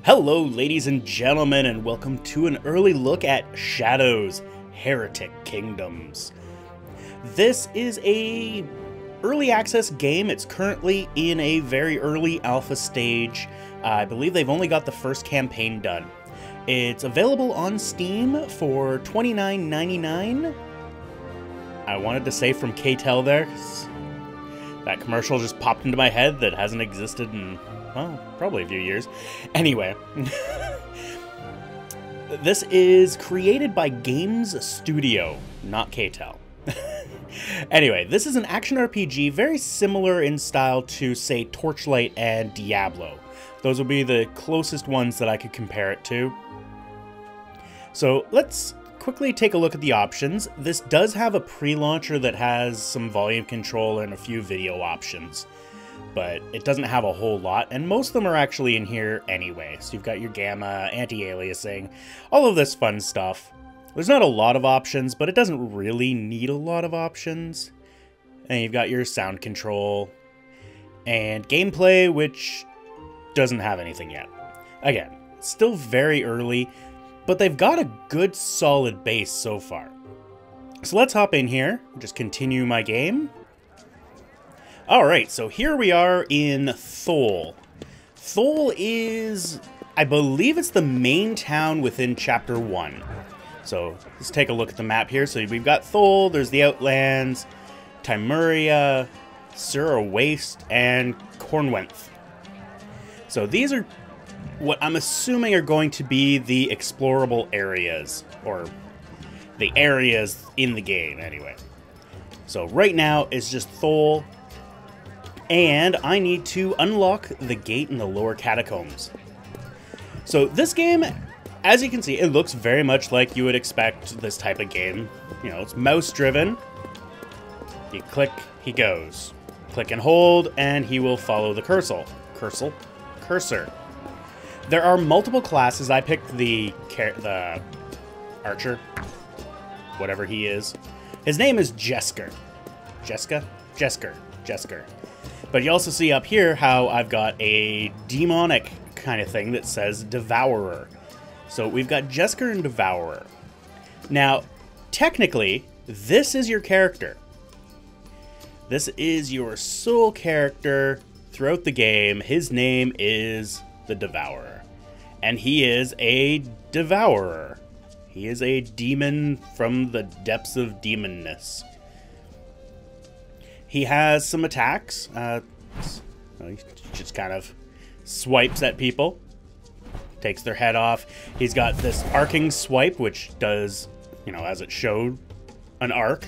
Hello ladies and gentlemen, and welcome to an early look at Shadows, Heretic Kingdoms. This is a early access game. It's currently in a very early alpha stage. I believe they've only got the first campaign done. It's available on Steam for $29.99. I wanted to say from KTEL there, 'cause that commercial just popped into my head that hasn't existed in, well, probably a few years. Anyway, this is created by Games Studio, not KTEL. Anyway, this is an action RPG very similar in style to, say, Torchlight and Diablo. Those would be the closest ones that I could compare it to. So let's quickly take a look at the options. This does have a pre-launcher that has some volume control and a few video options, but it doesn't have a whole lot, and most of them are actually in here anyway. So you've got your gamma, anti-aliasing, all of this fun stuff. There's not a lot of options, but it doesn't really need a lot of options. And you've got your sound control and gameplay, which doesn't have anything yet. Again, still very early, but they've got a good solid base so far. So let's hop in here, just continue my game. Alright, so here we are in Thole. Thole is, I believe it's the main town within Chapter 1. So let's take a look at the map here. So we've got Thole, there's the Outlands, Timuria, Sura Waste, and Cornwenth. So these are what I'm assuming are going to be the explorable areas, or the areas in the game anyway. So right now it's just Thole, and I need to unlock the gate in the lower catacombs. So this game, as you can see, it looks very much like you would expect this type of game. You know, it's mouse driven. You click, he goes. Click and hold, and he will follow the cursor. There are multiple classes. I picked the archer, whatever he is. His name is Jesker. Jesker. But you also see up here how I've got a demonic kind of thing that says Devourer. So we've got Jesker and Devourer. Now, technically, this is your character. This is your sole character throughout the game. His name is the Devourer. And he is a Devourer. He is a demon from the depths of demonness. He has some attacks. He just kind of swipes at people. Takes their head off. He's got this arcing swipe, which does, you know, as it showed, an arc.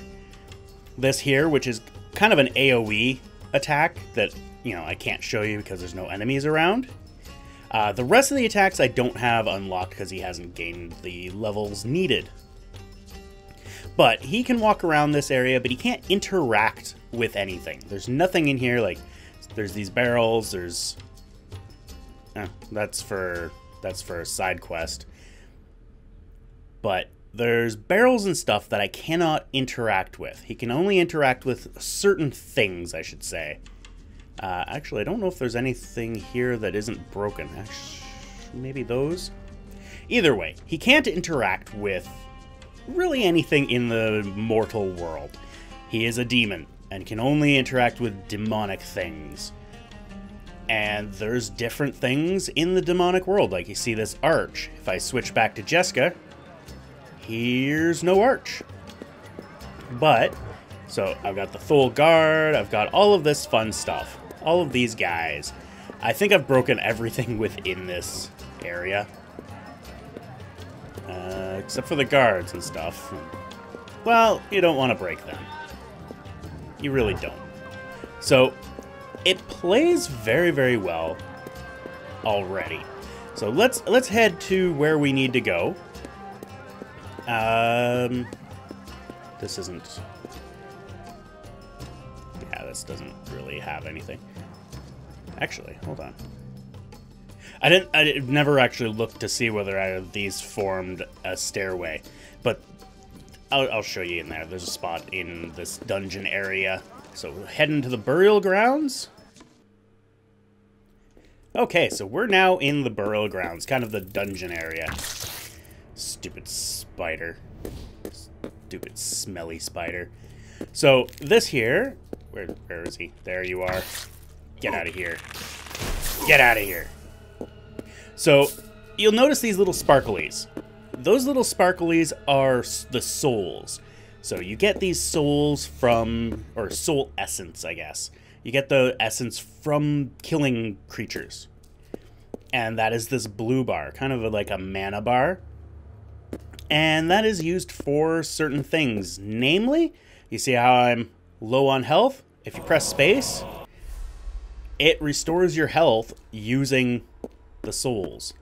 This here, which is kind of an AoE attack that, you know, I can't show you because there's no enemies around. The rest of the attacks I don't have unlocked because he hasn't gained the levels needed. But he can walk around this area, but he can't interact with anything. There's nothing in here, like, there's these barrels, there's... that's for a side quest. But there's barrels and stuff that I cannot interact with. He can only interact with certain things, I should say. Actually, I don't know if there's anything here that isn't broken. Maybe those? Either way, he can't interact with really anything in the mortal world. He is a demon and can only interact with demonic things. And there's different things in the demonic world. Like you see this arch. If I switch back to Jeska, here's no arch. But, so I've got the Thole Guard, I've got all of this fun stuff. All of these guys. I think I've broken everything within this area. Except for the guards and stuff. Well, you don't want to break them. You really don't. So, it plays very, very well already. So let's head to where we need to go. This isn't... yeah, this doesn't really have anything. Actually, hold on. I never actually looked to see whether either of these formed a stairway, but I'll show you in there. There's a spot in this dungeon area. So we'll head into the burial grounds. Okay, so we're now in the burial grounds, kind of the dungeon area. Stupid spider. Stupid smelly spider. So this here, where is he? There you are. Get out of here. Get out of here. So you'll notice these little sparklies. Those little sparklies are the souls. So you get these souls from, or soul essence, I guess. You get the essence from killing creatures. And that is this blue bar, kind of like a mana bar. And that is used for certain things. Namely, you see how I'm low on health? If you press space, it restores your health using the souls.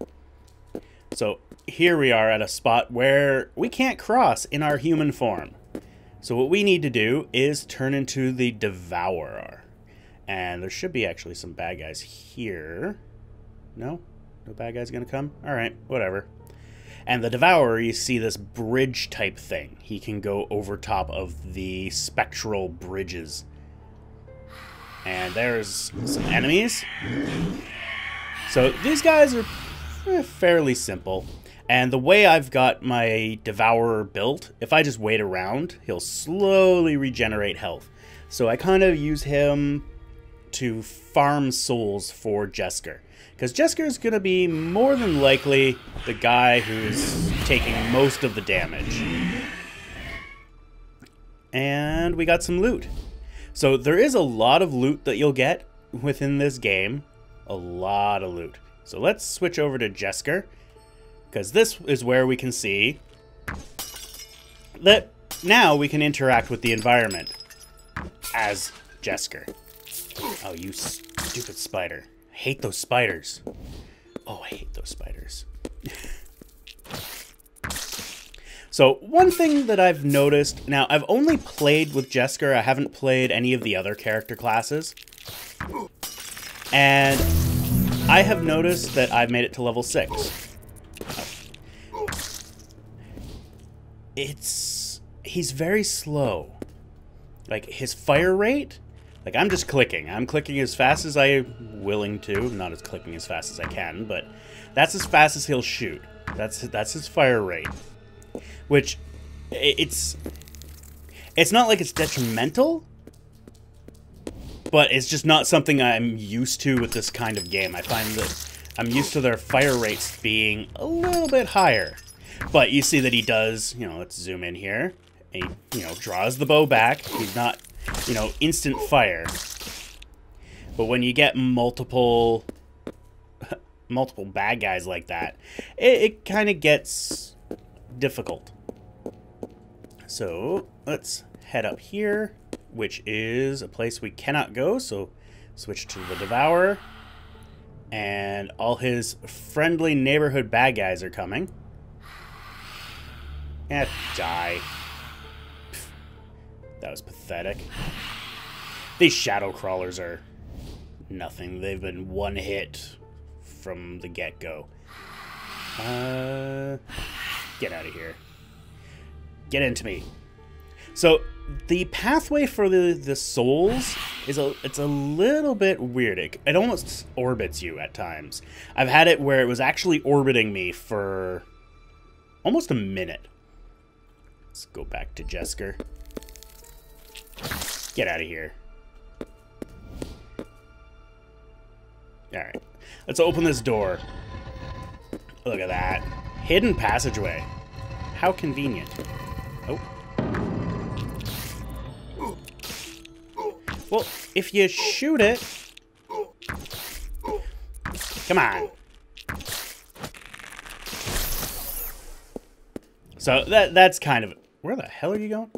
So here we are at a spot where we can't cross in our human form. So what we need to do is turn into the Devourer. And there should be actually some bad guys here. No? No bad guys gonna come? Alright, whatever. And the Devourer, you see this bridge type thing. He can go over top of the spectral bridges. And there's some enemies. So these guys are fairly simple. And the way I've got my Devourer built, if I just wait around, he'll slowly regenerate health. So I kind of use him to farm souls for Jesker. Because Jesker is going to be more than likely the guy who's taking most of the damage. And we got some loot. So there is a lot of loot that you'll get within this game. A lot of loot. So let's switch over to Jesker. Because this is where we can see that now we can interact with the environment as Jesker. Oh, you stupid spider. I hate those spiders. Oh, I hate those spiders. So, one thing that I've noticed... Now, I've only played with Jesker. I haven't played any of the other character classes. And I have noticed that I've made it to level 6. He's very slow. Like, his fire rate... Like, I'm just clicking. I'm clicking as fast as I'm willing to. Not as clicking as fast as I can, but that's as fast as he'll shoot. That's his fire rate. Which, it's not like it's detrimental, but it's just not something I'm used to with this kind of game. I find that I'm used to their fire rates being a little bit higher. But you see that he does, let's zoom in here. He, draws the bow back. He's not... instant fire. But when you get multiple bad guys like that, it kind of gets difficult. So let's head up here, which is a place we cannot go. So switch to the Devourer. And all his friendly neighborhood bad guys are coming. Die. That was pathetic. These shadow crawlers are nothing. They've been one hit from the get-go. Get out of here. Get into me. So the pathway for the souls is it's a little bit weird. It almost orbits you at times. I've had it where it was actually orbiting me for almost a minute. Let's go back to Jesker. Get out of here. Alright. Let's open this door. Look at that. Hidden passageway. How convenient. Oh. Well, if you shoot it... Come on. So that's kind of... Where the hell are you going?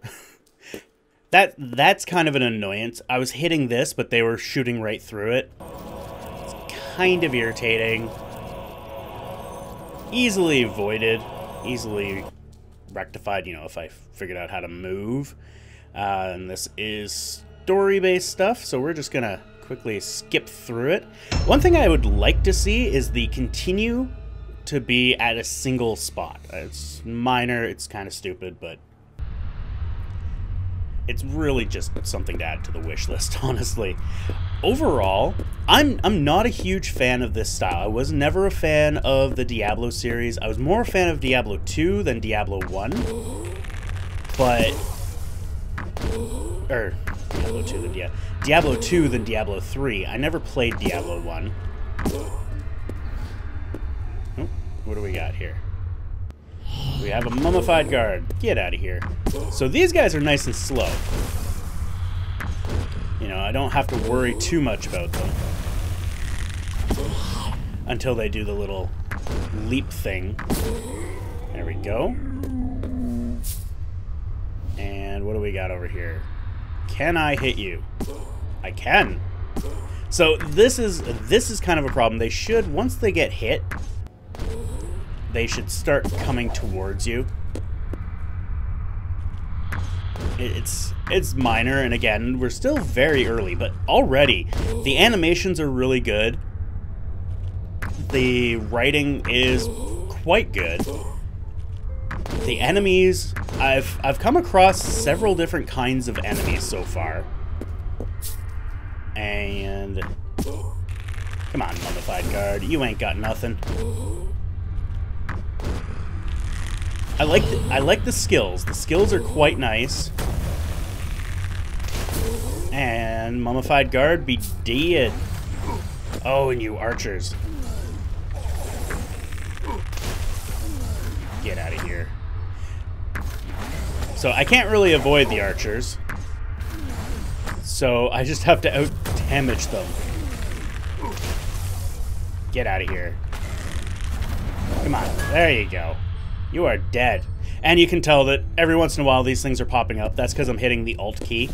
That's kind of an annoyance. I was hitting this, but they were shooting right through it. It's kind of irritating. Easily avoided. Easily rectified, if I figured out how to move. And this is story-based stuff, so we're just gonna quickly skip through it. One thing I would like to see is the continue to be at a single spot. It's minor, it's kind of stupid, but it's really just something to add to the wish list, honestly. Overall, I'm not a huge fan of this style. I was never a fan of the Diablo series. I was more a fan of Diablo 2 than Diablo 1. But... Diablo 2 than Diablo 3. I never played Diablo 1. Oh, what do we got here? We have a mummified guard. Get out of here. So these guys are nice and slow. You know, I don't have to worry too much about them. Until they do the little leap thing. There we go. And what do we got over here? Can I hit you? I can. So this is kind of a problem. They should, once they get hit, they should start coming towards you. It's minor, and again, we're still very early, but already the animations are really good. The writing is quite good. The enemies, I've come across several different kinds of enemies so far. And come on, mummified guard, you ain't got nothing. I like the skills. The skills are quite nice. And mummified guard, be dead. Oh, and you archers. Get out of here. So I can't really avoid the archers. So I just have to out-damage them. Get out of here. Come on, there you go. You are dead. And you can tell that every once in a while these things are popping up. That's because I'm hitting the Alt key.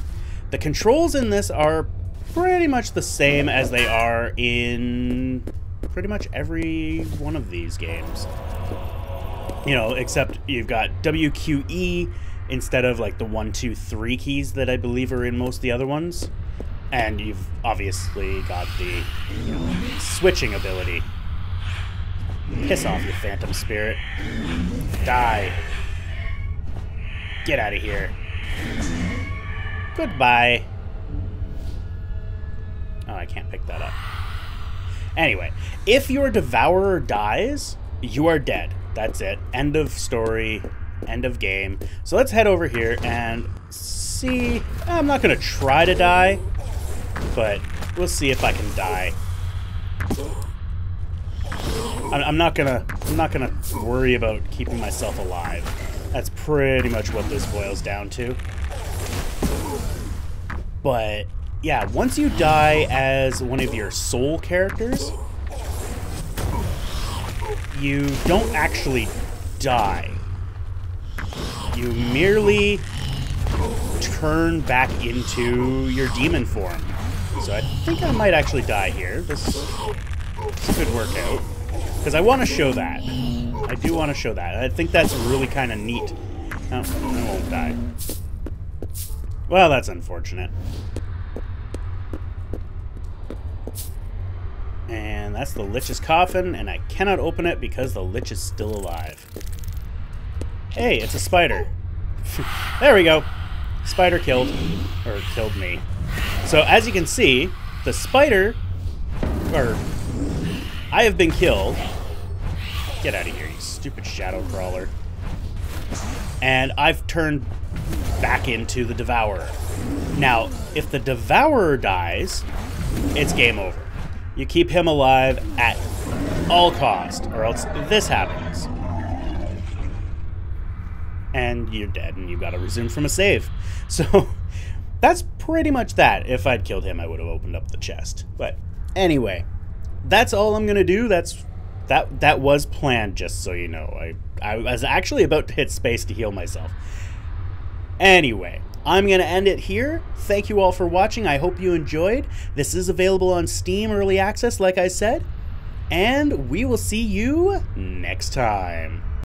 The controls in this are pretty much the same as they are in pretty much every one of these games. You know, except you've got WQE instead of like the 1, 2, 3 keys that I believe are in most of the other ones. And you've obviously got the, you know, switching ability. Piss off, you phantom spirit. Die. Get out of here. Goodbye. Oh, I can't pick that up. Anyway, if your Devourer dies, you are dead. That's it. End of story. End of game. So let's head over here and see. I'm not going to try to die, but we'll see if I can die. I'm not gonna worry about keeping myself alive. That's pretty much what this boils down to. But yeah, once you die as one of your soul characters, you don't actually die. You merely turn back into your demon form. So I think I might actually die here. This could work out. Because I want to show that. I do want to show that. I think that's really kind of neat. Oh, I won't die. Well, that's unfortunate. And that's the Lich's coffin, and I cannot open it because the Lich is still alive. Hey, it's a spider. There we go. Spider killed. Or killed me. So, as you can see, the spider... Or... I have been killed. Get out of here, you stupid shadow crawler. And I've turned back into the Devourer. Now, if the Devourer dies, it's game over. You keep him alive at all cost, or else this happens. And you're dead, and you've got to resume from a save. So, that's pretty much that. If I'd killed him, I would have opened up the chest. But, anyway... That's all I'm gonna do. That was planned, just so you know. I was actually about to hit space to heal myself. Anyway, I'm gonna end it here. Thank you all for watching. I hope you enjoyed. This is available on Steam Early Access, like I said. And we will see you next time.